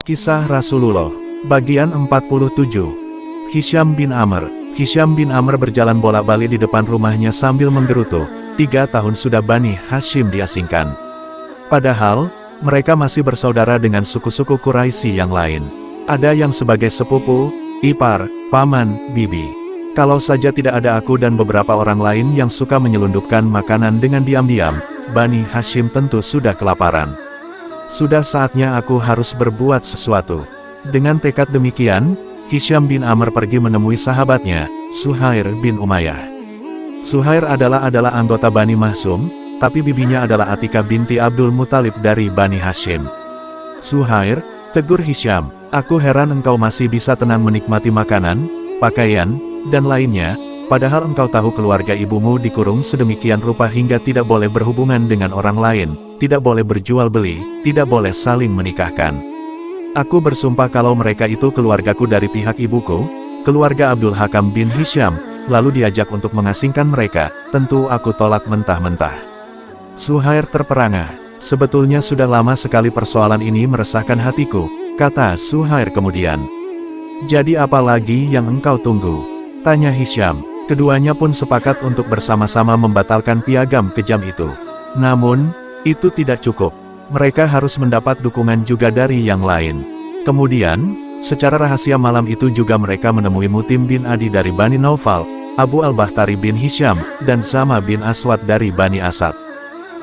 Kisah Rasulullah, bagian 47. Hisham bin Amr. Hisham bin Amr berjalan bolak-balik di depan rumahnya sambil menggerutu. 3 tahun sudah Bani Hashim diasingkan. Padahal, mereka masih bersaudara dengan suku-suku Quraisy yang lain. Ada yang sebagai sepupu, ipar, paman, bibi. Kalau saja tidak ada aku dan beberapa orang lain yang suka menyelundupkan makanan dengan diam-diam, Bani Hashim tentu sudah kelaparan. Sudah saatnya aku harus berbuat sesuatu. Dengan tekad demikian, Hisham bin Amr pergi menemui sahabatnya, Suhair bin Umayyah. Suhair adalah anggota Bani Mahsum, tapi bibinya adalah Atika binti Abdul Muthalib dari Bani Hashim. Suhair, tegur Hisham, aku heran engkau masih bisa tenang menikmati makanan, pakaian, dan lainnya, padahal engkau tahu keluarga ibumu dikurung sedemikian rupa hingga tidak boleh berhubungan dengan orang lain, tidak boleh berjual beli, tidak boleh saling menikahkan. Aku bersumpah kalau mereka itu keluargaku dari pihak ibuku, keluarga Abdul Hakam bin Hisham, lalu diajak untuk mengasingkan mereka, tentu aku tolak mentah-mentah. Suhair terperangah, sebetulnya sudah lama sekali persoalan ini meresahkan hatiku, kata Suhair kemudian. Jadi apa lagi yang engkau tunggu? Tanya Hisham. Keduanya pun sepakat untuk bersama-sama membatalkan piagam kejam itu. Namun, itu tidak cukup. Mereka harus mendapat dukungan juga dari yang lain. Kemudian, secara rahasia malam itu juga mereka menemui Mutim bin Adi dari Bani Naufal, Abu al-Bakhtari bin Hisham, dan Zama bin Aswad dari Bani Asad.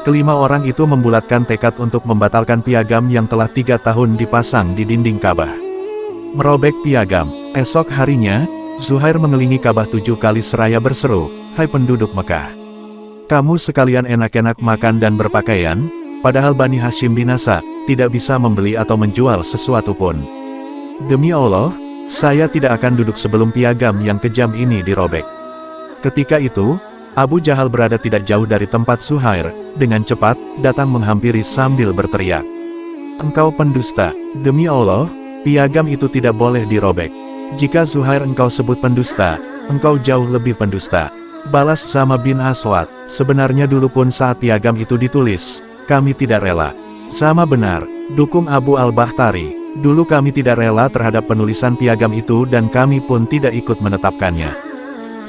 Kelima orang itu membulatkan tekad untuk membatalkan piagam yang telah 3 tahun dipasang di dinding Ka'bah. Merobek piagam. Esok harinya, Zuhair mengelilingi Ka'bah 7 kali seraya berseru, "Hai penduduk Mekah! Kamu sekalian enak-enak makan dan berpakaian, padahal Bani Hashim binasa, tidak bisa membeli atau menjual sesuatu pun. Demi Allah, saya tidak akan duduk sebelum piagam yang kejam ini dirobek." Ketika itu, Abu Jahal berada tidak jauh dari tempat Zuhair, dengan cepat, datang menghampiri sambil berteriak. "Engkau pendusta, demi Allah, piagam itu tidak boleh dirobek. Jika Zuhair engkau sebut pendusta, engkau jauh lebih pendusta." Balas Zama bin Aswad, "Sebenarnya dulu pun saat piagam itu ditulis, kami tidak rela." Zama benar, dukung Abu al-Bakhtari, dulu kami tidak rela terhadap penulisan piagam itu dan kami pun tidak ikut menetapkannya.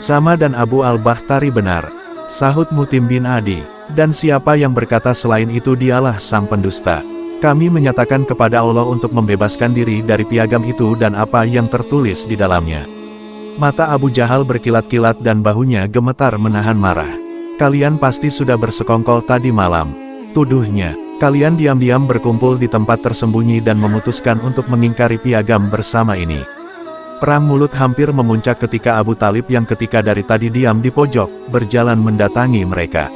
Zama dan Abu al-Bakhtari benar, sahut Mutim bin Adi, dan siapa yang berkata selain itu dialah sang pendusta. Kami menyatakan kepada Allah untuk membebaskan diri dari piagam itu dan apa yang tertulis di dalamnya. Mata Abu Jahal berkilat-kilat dan bahunya gemetar menahan marah. "Kalian pasti sudah bersekongkol tadi malam," tuduhnya. "Kalian diam-diam berkumpul di tempat tersembunyi dan memutuskan untuk mengingkari piagam bersama ini." Perang mulut hampir memuncak ketika Abu Talib yang ketika dari tadi diam di pojok, berjalan mendatangi mereka.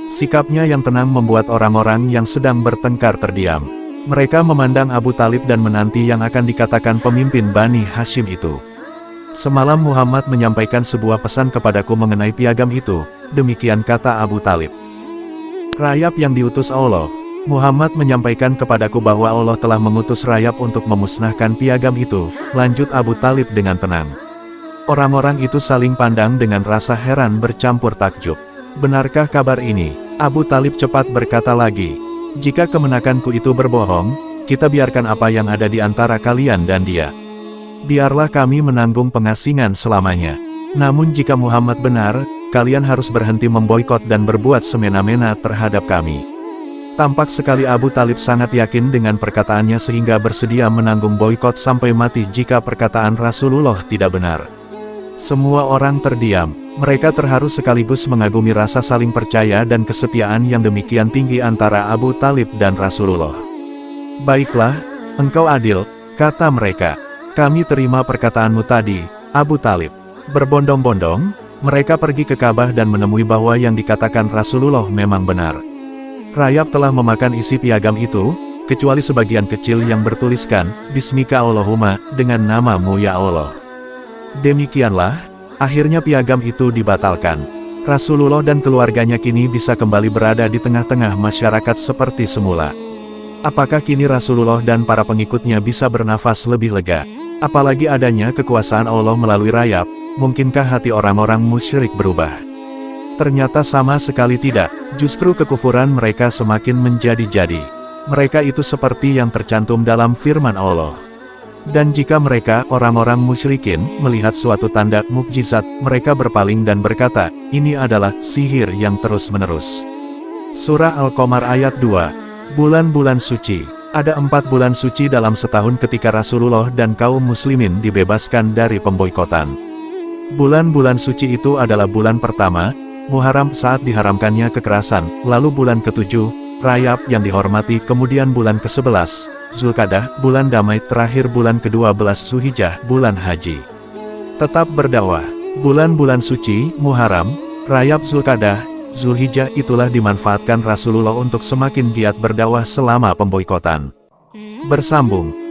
Sikapnya yang tenang membuat orang-orang yang sedang bertengkar terdiam. Mereka memandang Abu Talib dan menanti yang akan dikatakan pemimpin Bani Hashim itu. "Semalam Muhammad menyampaikan sebuah pesan kepadaku mengenai piagam itu," demikian kata Abu Talib. "Rayap yang diutus Allah, Muhammad menyampaikan kepadaku bahwa Allah telah mengutus rayap untuk memusnahkan piagam itu," lanjut Abu Talib dengan tenang. Orang-orang itu saling pandang dengan rasa heran bercampur takjub. "Benarkah kabar ini?" Abu Talib cepat berkata lagi, "Jika kemenakanku itu berbohong, kita biarkan apa yang ada di antara kalian dan dia. Biarlah kami menanggung pengasingan selamanya. Namun jika Muhammad benar, kalian harus berhenti memboikot dan berbuat semena-mena terhadap kami." Tampak sekali Abu Talib sangat yakin dengan perkataannya sehingga bersedia menanggung boikot sampai mati jika perkataan Rasulullah tidak benar. Semua orang terdiam, mereka terharu sekaligus mengagumi rasa saling percaya dan kesetiaan yang demikian tinggi antara Abu Talib dan Rasulullah. "Baiklah, engkau adil," kata mereka. "Kami terima perkataanmu tadi, Abu Talib." Berbondong-bondong, mereka pergi ke Ka'bah dan menemui bahwa yang dikatakan Rasulullah memang benar. Rayap telah memakan isi piagam itu, kecuali sebagian kecil yang bertuliskan, "Bismika Allahumma," dengan namamu ya Allah. Demikianlah, akhirnya piagam itu dibatalkan. Rasulullah dan keluarganya kini bisa kembali berada di tengah-tengah masyarakat seperti semula. Apakah kini Rasulullah dan para pengikutnya bisa bernafas lebih lega? Apalagi adanya kekuasaan Allah melalui rayap, mungkinkah hati orang-orang musyrik berubah? Ternyata sama sekali tidak, justru kekufuran mereka semakin menjadi-jadi. Mereka itu seperti yang tercantum dalam firman Allah. Dan jika mereka, orang-orang musyrikin, melihat suatu tanda mukjizat, mereka berpaling dan berkata, ini adalah sihir yang terus-menerus. Surah Al-Qamar ayat 2. Bulan-bulan suci. Ada 4 bulan suci dalam setahun ketika Rasulullah dan kaum muslimin dibebaskan dari pemboikotan. Bulan-bulan suci itu adalah bulan pertama, Muharram saat diharamkannya kekerasan, lalu bulan ke-7, Rajab yang dihormati, kemudian bulan ke-11, Zulkadah, bulan damai, terakhir bulan ke-12 Zulhijjah, bulan haji. Tetap berdakwah. Bulan-bulan suci, Muharram, Rajab, Zulkadah, Zulhijjah itulah dimanfaatkan Rasulullah untuk semakin giat berdakwah selama pemboikotan. Bersambung.